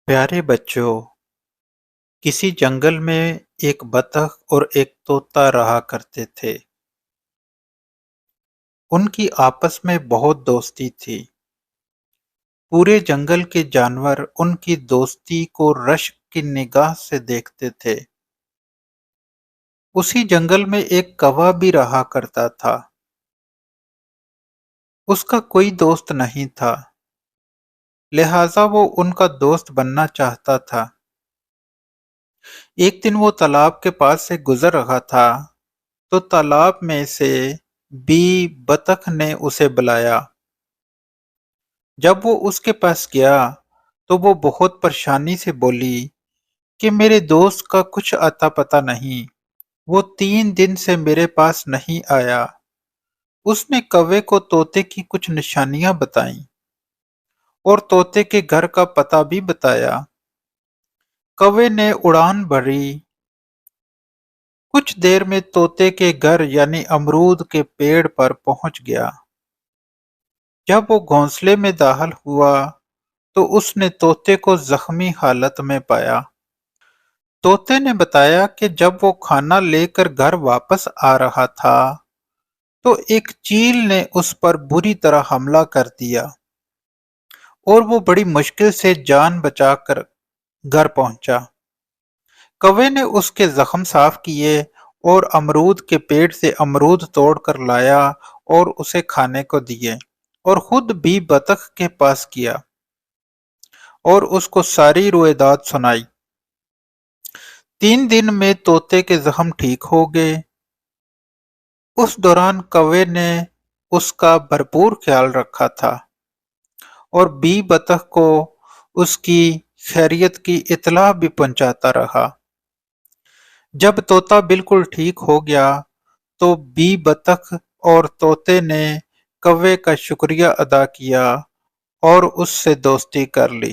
پیارے بچوں، کسی جنگل میں ایک بطخ اور ایک طوطا رہا کرتے تھے۔ ان کی آپس میں بہت دوستی تھی۔ پورے جنگل کے جانور ان کی دوستی کو رشک کی نگاہ سے دیکھتے تھے۔ اسی جنگل میں ایک کوا بھی رہا کرتا تھا۔ اس کا کوئی دوست نہیں تھا، لہذا وہ ان کا دوست بننا چاہتا تھا۔ ایک دن وہ تالاب کے پاس سے گزر رہا تھا تو تالاب میں سے بی بطخ نے اسے بلایا۔ جب وہ اس کے پاس گیا تو وہ بہت پریشانی سے بولی کہ میرے دوست کا کچھ اتا پتا نہیں، وہ 3 دن سے میرے پاس نہیں آیا۔ اس نے کوے کو طوطے کی کچھ نشانیاں بتائیں اور طوطے کے گھر کا پتہ بھی بتایا۔ کوے نے اڑان بھری۔ کچھ دیر میں طوطے کے گھر یعنی امرود کے پیڑ پر پہنچ گیا۔ جب وہ گھونسلے میں داخل ہوا تو اس نے طوطے کو زخمی حالت میں پایا۔ طوطے نے بتایا کہ جب وہ کھانا لے کر گھر واپس آ رہا تھا تو ایک چیل نے اس پر بری طرح حملہ کر دیا اور وہ بڑی مشکل سے جان بچا کر گھر پہنچا۔ کوے نے اس کے زخم صاف کیے اور امرود کے پیڑ سے امرود توڑ کر لایا اور اسے کھانے کو دیے، اور خود بھی بطخ کے پاس گیا اور اس کو ساری روایت سنائی۔ 3 دن میں طوطے کے زخم ٹھیک ہو گئے۔ اس دوران کوے نے اس کا بھرپور خیال رکھا تھا اور بی بطخ کو اس کی خیریت کی اطلاع بھی پہنچاتا رہا۔ جب طوطا بالکل ٹھیک ہو گیا تو بی بطخ اور طوطے نے کوے کا شکریہ ادا کیا اور اس سے دوستی کر لی۔